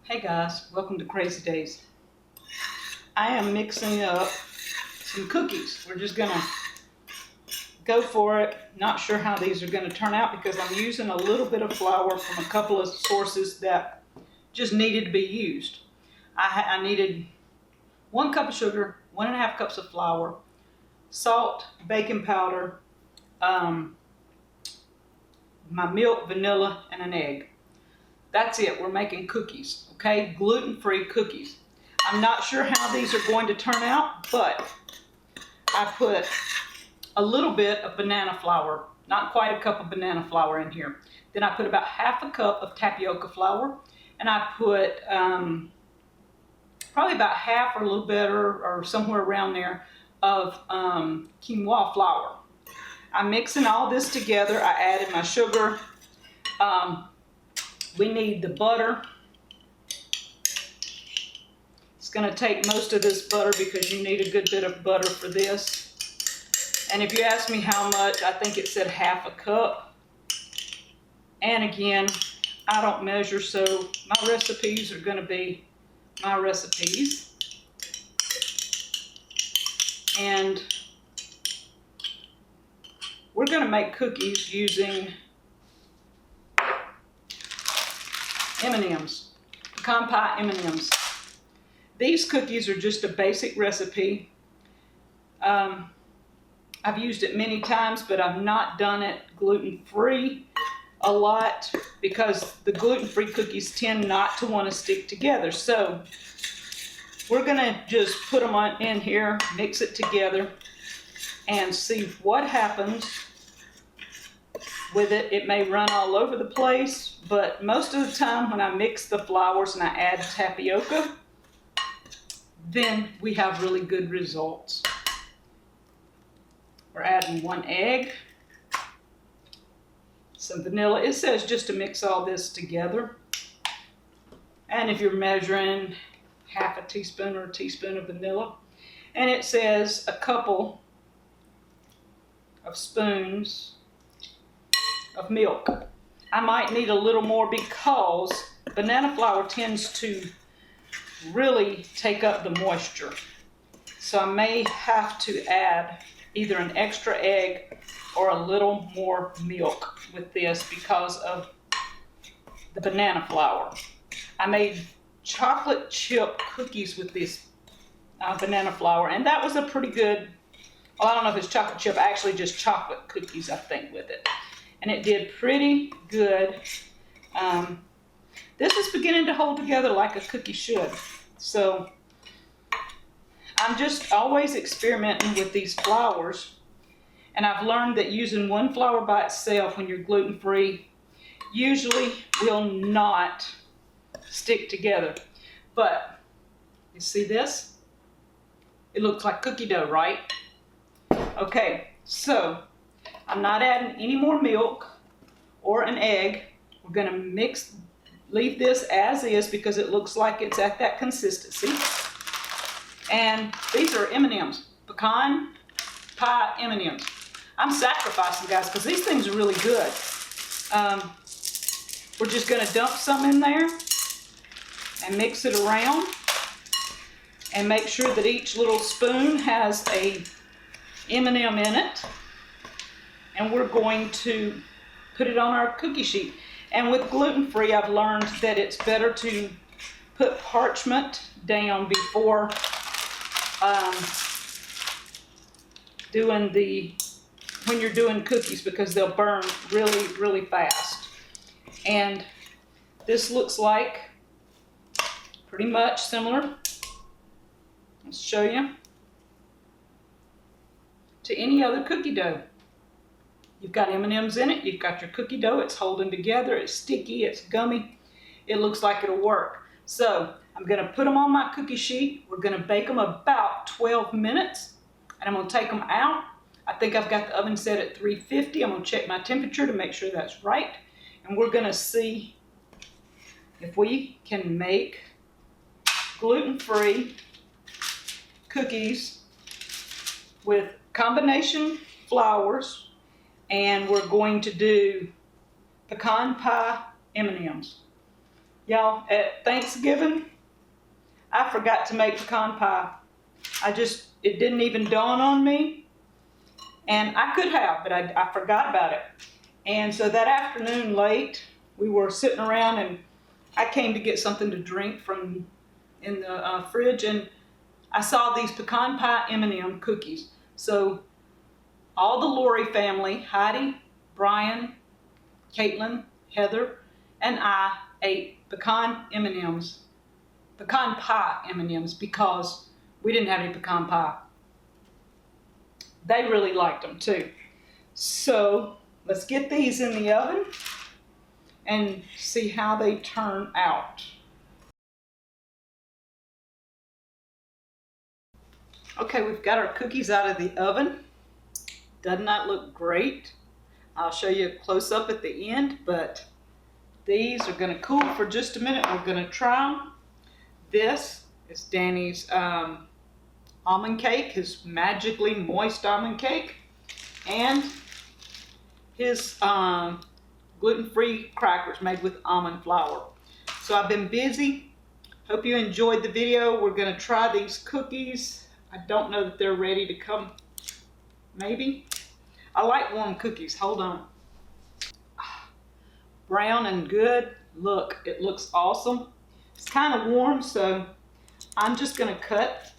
Hey guys, welcome to Crazy Days. I am mixing up some cookies. We're just gonna go for it. Not sure how these are gonna turn out because I'm using a little bit of flour from a couple of sources that just needed to be used. I needed 1 cup of sugar, 1.5 cups of flour, salt, baking powder, my milk, vanilla, and an egg. That's it. We're making cookies, okay? Gluten-free cookies. I'm not sure how these are going to turn out, but I put a little bit of banana flour, not quite a cup of banana flour in here. Then I put about 1/2 cup of tapioca flour, and I put probably about half or a little better or somewhere around there of quinoa flour. I'm mixing all this together. I added my sugar. We need the butter. It's going to take most of this butter because you need a good bit of butter for this. And if you ask me how much, I think it said 1/2 cup. And again, I don't measure, so my recipes are going to be my recipes. And we're going to make cookies using M&ms, pecan pie M&ms. These cookies are just a basic recipe. I've used it many times, but I've not done it gluten-free a lot because the gluten-free cookies tend not to want to stick together. So we're going to just put them in here, mix it together, and see what happens with it. It may run all over the place, but most of the time when I mix the flours and I add tapioca, then we have really good results. We're adding 1 egg, some vanilla. It says just to mix all this together. And if you're measuring 1/2 teaspoon or a teaspoon of vanilla, and it says a couple of spoons of milk. I might need a little more because banana flour tends to really take up the moisture. So I may have to add either an extra egg or a little more milk with this because of the banana flour. I made chocolate chip cookies with this banana flour, and that was a pretty good, well, I don't know if it's chocolate chip, actually just chocolate cookies, I think, with it. And it did pretty good. This is beginning to hold together like a cookie should. So I'm just always experimenting with these flours. And I've learned that using one flour by itself when you're gluten-free usually will not stick together. But you see this? It looks like cookie dough, right? Okay, so I'm not adding any more milk or an egg. We're going to leave this as is because it looks like it's at that consistency. And these are M&ms, pecan pie M&ms. I'm sacrificing, guys, because these things are really good. We're just going to dump some in there and mix it around and make sure that each little spoon has a M&m in it. And we're going to put it on our cookie sheet. And with gluten-free, I've learned that it's better to put parchment down before when you're doing cookies because they'll burn really, really fast. And this looks like pretty much similar. Let's show you. To any other cookie dough. You've got M&ms in it, you've got your cookie dough, it's holding together, it's sticky, it's gummy. It looks like it'll work. So I'm going to put them on my cookie sheet. We're going to bake them about 12 minutes. And I'm going to take them out. I think I've got the oven set at 350. I'm going to check my temperature to make sure that's right. And we're going to see if we can make gluten-free cookies with combination flours. And we're going to do pecan pie M&ms. Y'all, at Thanksgiving, I forgot to make pecan pie. It didn't even dawn on me. And I could have, but I forgot about it. And so that afternoon late, we were sitting around and I came to get something to drink from in the fridge, and I saw these pecan pie M&M cookies. So all the Lori family, Heidi, Brian, Caitlin, Heather, and I ate pecan M&Ms, pecan pie M&Ms, because we didn't have any pecan pie. They really liked them too. So let's get these in the oven and see how they turn out. Okay, we've got our cookies out of the oven. Does not look great. I'll show you a close up at the end, but these are going to cool for just a minute. We're going to try them. This is Danny's almond cake, his magically moist almond cake, and his gluten-free crackers made with almond flour. So I've been busy. Hope you enjoyed the video. We're going to try these cookies. I don't know that they're ready to come. Maybe. I like warm cookies. Hold on. Brown and good. Look, it looks awesome. It's kind of warm, so I'm just going to cut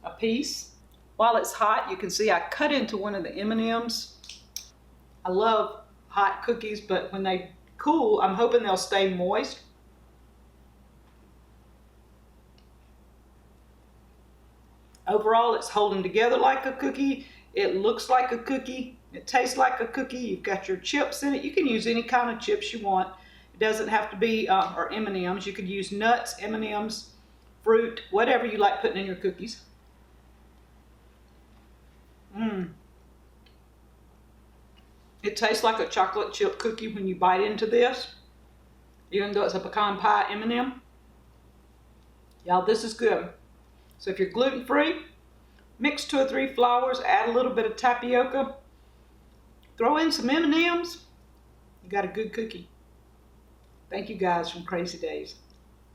a piece. While it's hot, you can see I cut into one of the M&Ms. I love hot cookies, but when they cool, I'm hoping they'll stay moist. Overall, it's holding together like a cookie. It looks like a cookie. It tastes like a cookie. You've got your chips in it. You can use any kind of chips you want. It doesn't have to be, or M&Ms. You could use nuts, M&Ms, fruit, whatever you like putting in your cookies. It tastes like a chocolate chip cookie when you bite into this, even though it's a pecan pie M&M. Y'all, this is good. So if you're gluten-free, mix 2 or 3 flours, add a little bit of tapioca, throw in some M&Ms, you got a good cookie. Thank you guys from Crazy Days.